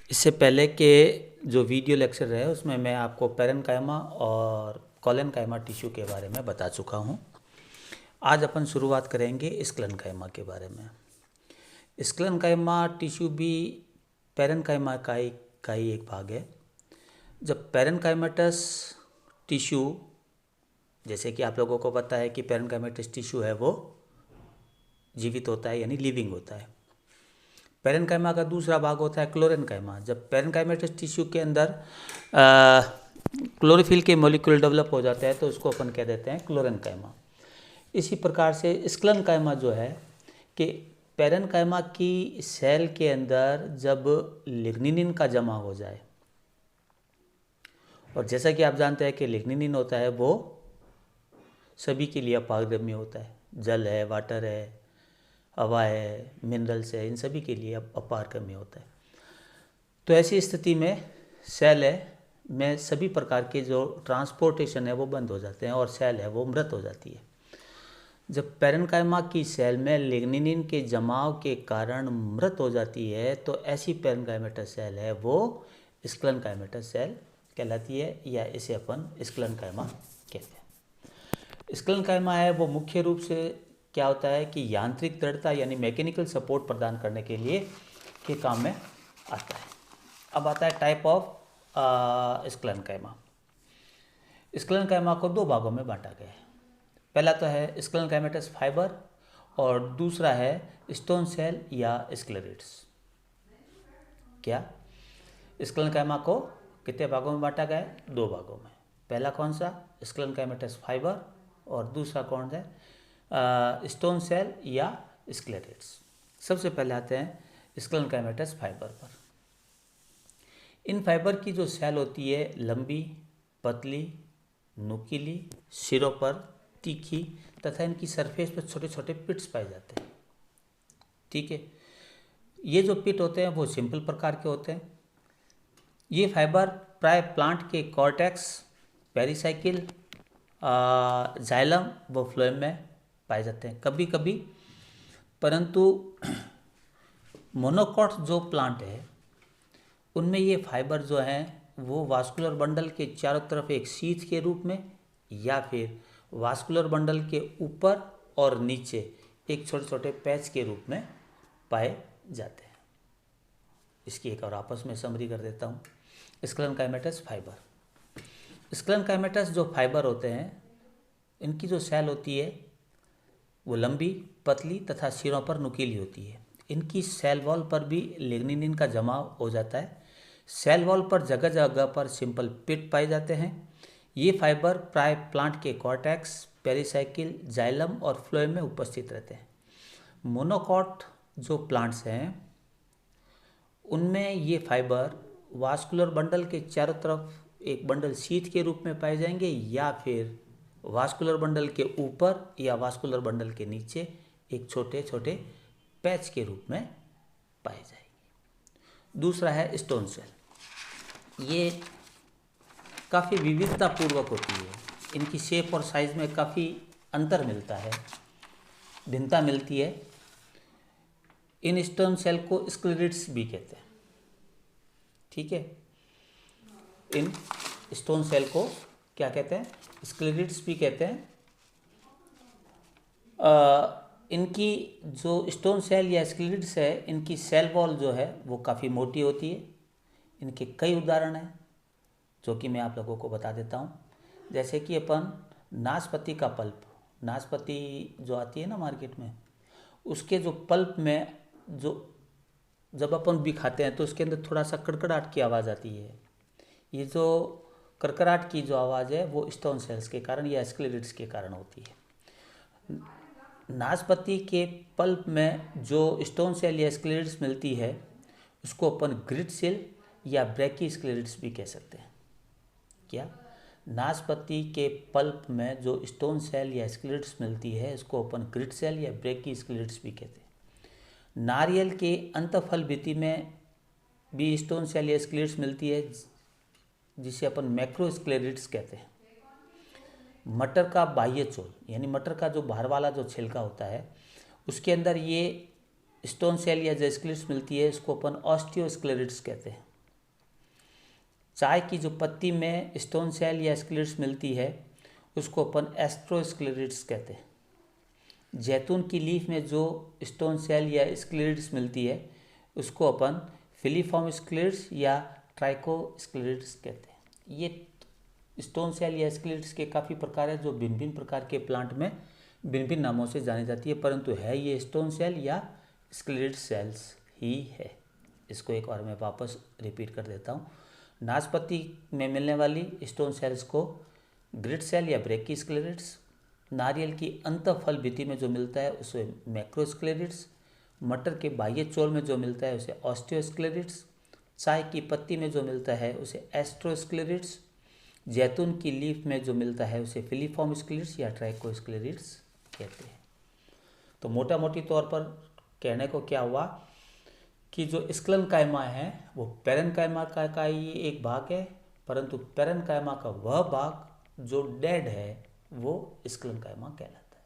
इससे पहले के जो वीडियो लेक्चर रहे उसमें मैं आपको पेरेन्काइमा और कोलेनकाइमा टिश्यू के बारे में बता चुका हूँ। आज अपन शुरुआत करेंगे स्क्लेरेन्काइमा के बारे में। स्क्लेरेन्काइमा टिश्यू भी पेरेन्काइमा का ही एक भाग है। जब पेरेन्काइमेटस टिश्यू, जैसे कि आप लोगों को पता है कि पेरेन्काइमेटस टिश्यू है वो जीवित होता है यानी लिविंग होता है। पेरेन्काइमा का दूसरा भाग होता है क्लोरेन्काइमा। जब पेरेन्काइमेटस टिश्यू के अंदर क्लोरोफिल के मॉलिक्यूल डेवलप हो जाते हैं तो उसको अपन कह देते हैं क्लोरेन्काइमा। इसी प्रकार से स्क्लेरेन्काइमा जो है कि पेरेन्काइमा की सेल के अंदर जब लिग्निन का जमा हो जाए, और जैसा कि आप जानते हैं कि लिग्निन होता है वो सभी के लिए अपारगम्य होता है। जल है, वाटर है, हवा है, मिनरल्स है, इन सभी के लिए अपारगम्य होता है। तो ऐसी स्थिति में सेल है में सभी प्रकार के जो ट्रांसपोर्टेशन है वो बंद हो जाते हैं और सेल है वो मृत हो जाती है। जब पेरेन्काइमा की सेल में लिग्निन के जमाव के कारण मृत हो जाती है तो ऐसी पेरेन्काइमेटस सेल है वो स्क्लेरेन्काइमेटस सेल कहलाती है, या इसे अपन स्क्लेरेन्काइमा कहते हैं। स्क्लेरेन्काइमा है वो मुख्य रूप से क्या होता है कि यांत्रिक दृढ़ता यानी मैकेनिकल सपोर्ट प्रदान करने के लिए के काम में आता है। अब आता है टाइप ऑफ स्क्लेरेन्काइमा। स्क्लेरेन्काइमा को दो भागों में बांटा गया है। पहला तो है स्क्लेरेन्काइमेटस फाइबर और दूसरा है स्टोन सेल या स्क्लेरेट्स। क्या स्क्लेरेन्काइमा को कितने भागों में बांटा गया है? दो भागों में। पहला कौन सा? स्क्लेरेन्काइमेटस फाइबर, और दूसरा कौन है? स्टोन सेल या स्क्लेरेट्स। सबसे पहले आते हैं स्क्लेरेन्काइमेटस फाइबर पर। इन फाइबर की जो सेल होती है लंबी, पतली, नुकीली, सिरों पर तीखी तथा इनकी सरफेस पर छोटे छोटे पिट्स पाए जाते हैं। ठीक है, ये जो पिट होते हैं वो सिंपल प्रकार के होते हैं। ये फाइबर प्राय प्लांट के कॉर्टेक्स, पेरिसाइकिल, जाइलम व फ्लोएम में पाए जाते हैं कभी कभी, परंतु मोनोकॉट जो प्लांट है उनमें ये फाइबर जो हैं वो वास्कुलर बंडल के चारों तरफ एक शीथ के रूप में या फिर वास्कुलर बंडल के ऊपर और नीचे एक छोटे छोटे पैच के रूप में पाए जाते हैं। इसकी एक और आपस में समरी कर देता हूँ। स्क्लेरेन्काइमेटस फाइबर। स्क्लेरेन्काइमेटस जो फाइबर होते हैं इनकी जो सेल होती है वो लंबी, पतली तथा सिरों पर नुकीली होती है। इनकी सेल वॉल पर भी लिग्निन का जमाव हो जाता है। सेल वॉल पर जगह जगह पर सिंपल पिट पाए जाते हैं। ये फाइबर प्राय प्लांट के कॉर्टेक्स, पेरिसाइकिल, जाइलम और फ्लोएम में उपस्थित रहते हैं। मोनोकॉट जो प्लांट्स हैं उनमें ये फाइबर वास्कुलर बंडल के चारों तरफ एक बंडल शीथ के रूप में पाए जाएंगे या फिर वास्कुलर बंडल के ऊपर या वास्कुलर बंडल के नीचे एक छोटे छोटे पैच के रूप में पाए जाएंगे। दूसरा है स्टोन सेल। ये काफ़ी विविधतापूर्वक होती है। इनकी शेप और साइज में काफ़ी अंतर मिलता है, भिन्नता मिलती है। इन स्टोन सेल को स्क्लेरेट्स भी कहते हैं। ठीक है, इन स्टोन सेल को क्या कहते हैं? स्क्लेरेट्स भी कहते हैं। इनकी जो स्टोन सेल या स्क्लेरेट्स है इनकी सेल वॉल जो है वो काफ़ी मोटी होती है। इनके कई उदाहरण हैं जो कि मैं आप लोगों को बता देता हूँ। जैसे कि अपन नाशपाती का पल्प, नाशपाती जो आती है ना मार्केट में, उसके जो पल्प में जो जब अपन भी खाते हैं तो उसके अंदर थोड़ा सा कड़कड़ाहट की आवाज़ आती है। ये जो कड़कड़ाहट की जो आवाज़ है वो स्टोन सेल्स के कारण या स्क्लेरेट्स के कारण होती है। नाशपाती के पल्प में जो स्टोन सेल या स्क्लेरेट्स मिलती है उसको अपन ग्रिड सेल या ब्रैकी स्क्लेरेट्स भी कह सकते हैं। क्या? नाशपाती के पल्प में जो स्टोन सेल या स्क्लेरेट्स मिलती है इसको अपन ग्रिड सेल या ब्रैकी स्क्लेरेट्स भी कहते हैं। नारियल के अंतफल भित्ति में भी स्टोन सेल या स्क्लेरेट्स मिलती है जिसे अपन मैक्रो स्क्लेरेट्स कहते हैं। मटर का बाह्य चोल यानी मटर का जो बाहर वाला जो छिलका होता है उसके अंदर ये स्टोन सेल या जो स्क्लेरेट्स मिलती है इसको अपन ऑस्टियोस्क्लेरेट्स कहते हैं। चाय की जो पत्ती में स्टोन सेल या स्क्लेरिड्स मिलती है उसको अपन एस्ट्रोस्क्लेरिड्स कहते हैं। जैतून की लीफ में जो स्टोन सेल या स्क्लेरिड्स मिलती है उसको अपन फिलीफॉर्म स्क्लेरिड्स या ट्राइकोस्क्लेरिड्स कहते हैं। ये स्टोन सेल या स्क्लेरिड्स के काफ़ी प्रकार है जो भिन्न भिन्न प्रकार के प्लांट में भिन्न भिन्न नामों से जानी जाती है, परंतु है ये स्टोन सेल या स्क्लेरिड सेल्स ही है। इसको एक बार मैं वापस रिपीट कर देता हूँ। नाशपाती में मिलने वाली स्टोन सेल्स को ग्रिड सेल या ब्रैकिस्क्लेरिड्स, नारियल की अंतःफल भित्ति में जो मिलता है उसे मैक्रोस्क्लेरिड्स, मटर के बाह्य चोल में जो मिलता है उसे ऑस्टियोस्क्लेरिड्स, चाय की पत्ती में जो मिलता है उसे एस्ट्रोस्क्लेरिड्स, जैतून की लीफ में जो मिलता है उसे फिलीफॉर्म स्क्लेरिड्स या ट्राइकोस्क्लेरिड्स कहते हैं। तो मोटा मोटी तौर पर कहने को क्या हुआ कि जो स्क्लेरेंकाइमा है वो पैरेन्काइमा का ही एक भाग है, परंतु पैरेन्काइमा का वह भाग जो डेड है वो स्क्लेरेंकाइमा कहलाता है।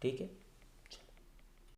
ठीक है।